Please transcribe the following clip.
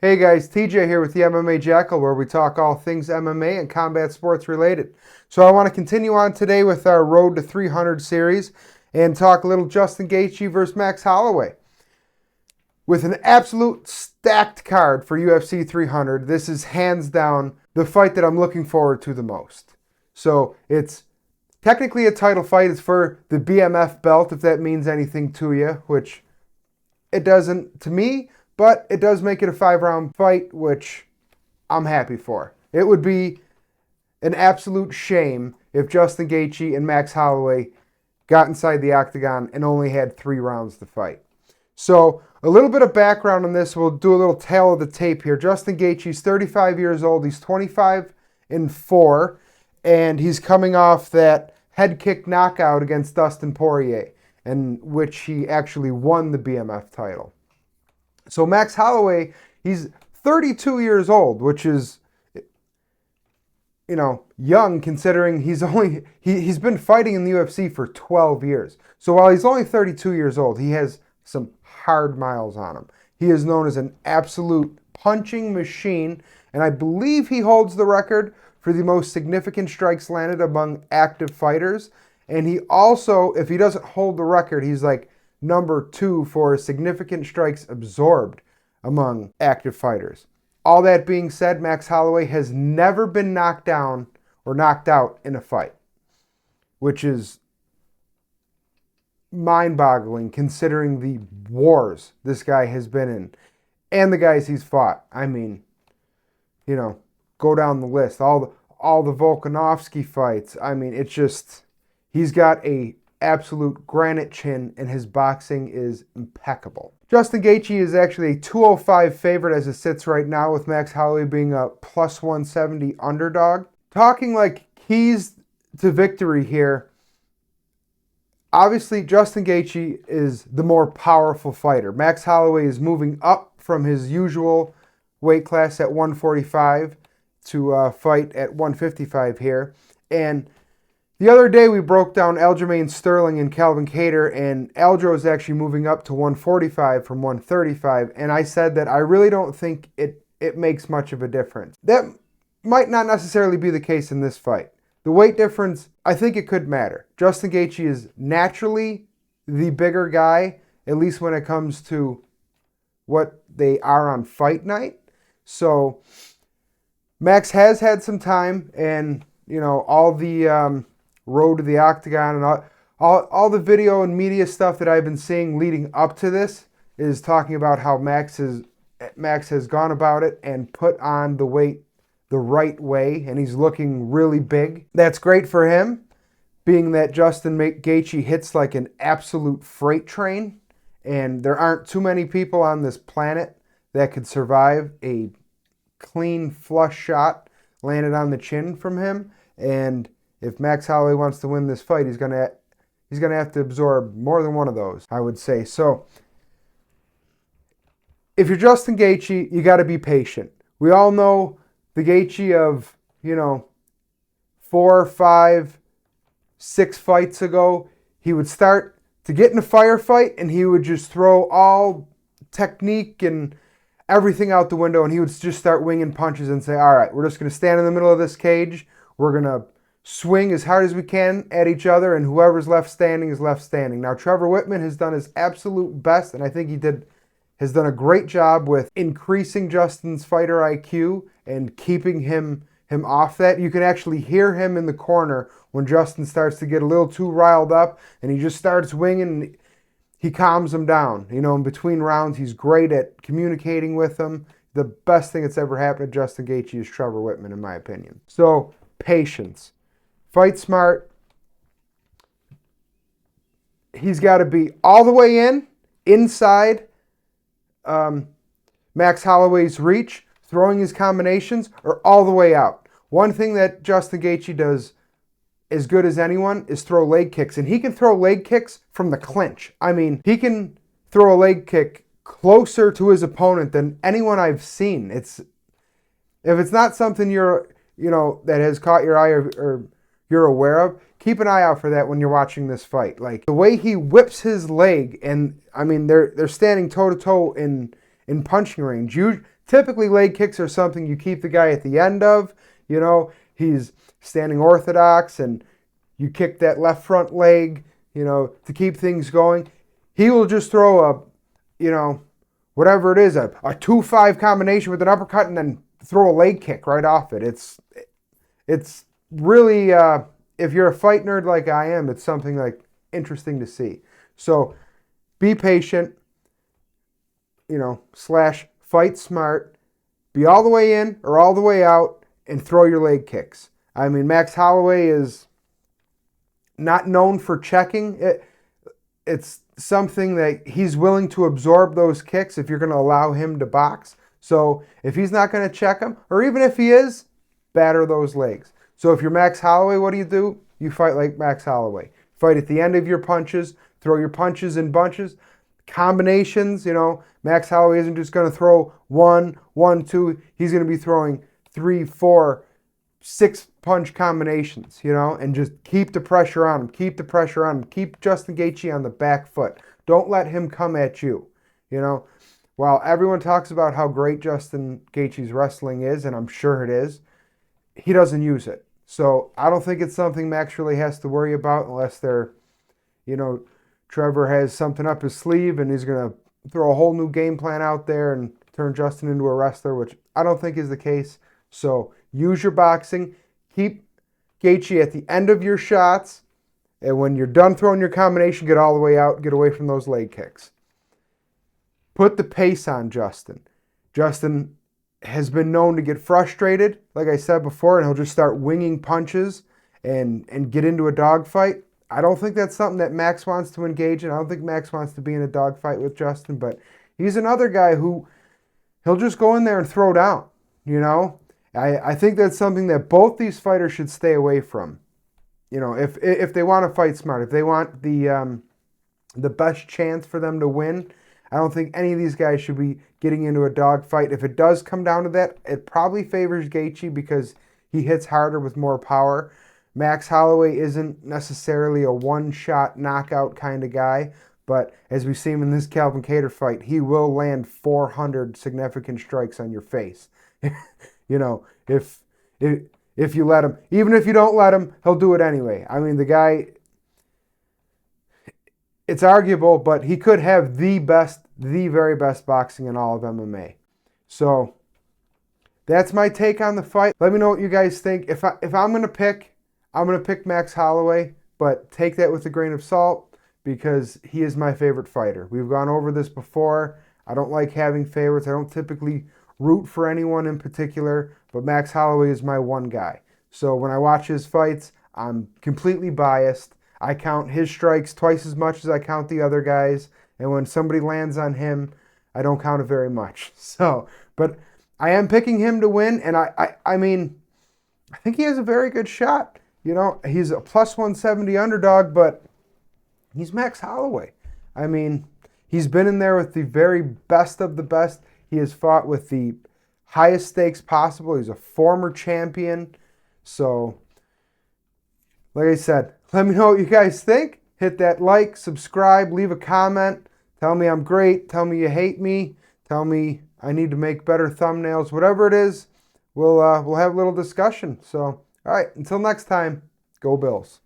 Hey guys, TJ here with the MMA Jackal, where we talk all things MMA and combat sports related. So I want to continue on today with our Road to 300 series and talk a little Justin Gaethje versus Max Holloway. With an absolute stacked card for UFC 300, this is hands down the fight that I'm looking forward to the most. So it's technically a title fight. It's for the BMF belt, if that means anything to you, which it doesn't to me. But it does make it a 5-round fight, which I'm happy for. It would be an absolute shame if Justin Gaethje and Max Holloway got inside the octagon and only had 3 rounds to fight. So a little bit of background on this. We'll do a little tail of the tape here. Justin Gaethje's 35 years old. He's 25-4, and he's coming off that head kick knockout against Dustin Poirier, in which he actually won the BMF title. So Max Holloway, he's 32 years old, which is, young considering he's been fighting in the UFC for 12 years. So while he's only 32 years old, he has some hard miles on him. He is known as an absolute punching machine, and I believe he holds the record for the most significant strikes landed among active fighters. And he also, if he doesn't hold the record, he's like number 2 for significant strikes absorbed among active fighters. All that being said, Max Holloway has never been knocked down or knocked out in a fight, which is mind-boggling considering the wars this guy has been in and the guys he's fought. I mean, go down the list. All the Volkanovski fights. I mean, it's just, he's got a absolute granite chin, and his boxing is impeccable. Justin Gaethje is actually a 205 favorite as it sits right now, with Max Holloway being a plus 170 underdog. Talking like keys to victory here, obviously Justin Gaethje is the more powerful fighter. Max Holloway is moving up from his usual weight class at 145 to fight at 155 here. And the other day we broke down Aljamain Sterling and Calvin Kattar, and Aljo is actually moving up to 145 from 135, and I said that I really don't think it makes much of a difference. That might not necessarily be the case in this fight. The weight difference, I think it could matter. Justin Gaethje is naturally the bigger guy, at least when it comes to what they are on fight night. So Max has had some time, and all the road to the octagon and all the video and media stuff that I've been seeing leading up to this is talking about how Max has gone about it and put on the weight the right way, and he's looking really big. That's great for him, being that Justin Gaethje hits like an absolute freight train, and there aren't too many people on this planet that could survive a clean flush shot landed on the chin from him. And if Max Holloway wants to win this fight, he's gonna have to absorb more than one of those, I would say. So if you're Justin Gaethje, you got to be patient. We all know the Gaethje of 4, 5, 6 fights ago. He would start to get in a firefight, and he would just throw all technique and everything out the window, and he would just start winging punches and say, all right, we're just going to stand in the middle of this cage. We're going to swing as hard as we can at each other, and whoever's left standing is left standing. Now, Trevor Whitman has done his absolute best, and I think has done a great job with increasing Justin's fighter IQ and keeping him off that. You can actually hear him in the corner when Justin starts to get a little too riled up, and he just starts winging. He calms him down. In between rounds, he's great at communicating with him. The best thing that's ever happened to Justin Gaethje is Trevor Whitman, in my opinion. So, patience. Fight smart. He's got to be all the way inside Max Holloway's reach, throwing his combinations, or all the way out. One thing that Justin Gaethje does as good as anyone is throw leg kicks, and he can throw leg kicks from the clinch. I mean, he can throw a leg kick closer to his opponent than anyone I've seen. If it's not something that has caught your eye or you're aware of, keep an eye out for that when you're watching this fight. Like the way he whips his leg, and I mean they're standing toe to toe in punching range. typically leg kicks are something you keep the guy at the end of. He's standing orthodox and you kick that left front leg, to keep things going. He will just throw whatever it is, a 2-5 combination with an uppercut and then throw a leg kick right off it. It's really, if you're a fight nerd like I am, it's something like interesting to see. So be patient, / fight smart, be all the way in or all the way out and throw your leg kicks. I mean, Max Holloway is not known for checking. It's something that he's willing to absorb those kicks if you're going to allow him to box. So if he's not going to check them, or even if he is, batter those legs. So if you're Max Holloway, what do? You fight like Max Holloway. Fight at the end of your punches, throw your punches in bunches. Combinations, Max Holloway isn't just going to throw 1, 1, 2. He's going to be throwing 3, 4, 6 punch combinations, and just keep the pressure on him. Keep the pressure on him. Keep Justin Gaethje on the back foot. Don't let him come at you. While everyone talks about how great Justin Gaethje's wrestling is, and I'm sure it is, he doesn't use it. So I don't think it's something Max really has to worry about unless Trevor has something up his sleeve and he's going to throw a whole new game plan out there and turn Justin into a wrestler, which I don't think is the case. So use your boxing. Keep Gaethje at the end of your shots. And when you're done throwing your combination, get all the way out. Get away from those leg kicks. Put the pace on Justin. Justin has been known to get frustrated, like I said before, and he'll just start winging punches and get into a dogfight. I don't think that's something that Max wants to engage in. I don't think Max wants to be in a dogfight with Justin, but he's another guy who he'll just go in there and throw down, I think that's something that both these fighters should stay away from. If they want to fight smart, if they want the best chance for them to win, I don't think any of these guys should be getting into a dogfight. If it does come down to that, it probably favors Gaethje because he hits harder with more power. Max Holloway isn't necessarily a one-shot knockout kind of guy, but as we've seen in this Calvin Kattar fight, he will land 400 significant strikes on your face. If you let him. Even if you don't let him, he'll do it anyway. I mean, the guy, it's arguable, but he could have the very best boxing in all of MMA. So that's my take on the fight. Let me know what you guys think. If I'm going to pick, I'm going to pick Max Holloway, but take that with a grain of salt because he is my favorite fighter. We've gone over this before. I don't like having favorites. I don't typically root for anyone in particular, but Max Holloway is my one guy. So when I watch his fights, I'm completely biased. I count his strikes twice as much as I count the other guys, and when somebody lands on him, I don't count it very much. So, but I am picking him to win, and I mean, I think he has a very good shot. He's a plus 170 underdog, but he's Max Holloway. I mean, he's been in there with the very best of the best. He has fought with the highest stakes possible. He's a former champion. So, like I said, let me know what you guys think. Hit that like, subscribe, leave a comment. Tell me I'm great. Tell me you hate me. Tell me I need to make better thumbnails. Whatever it is, we'll have a little discussion. So, all right, until next time, go Bills.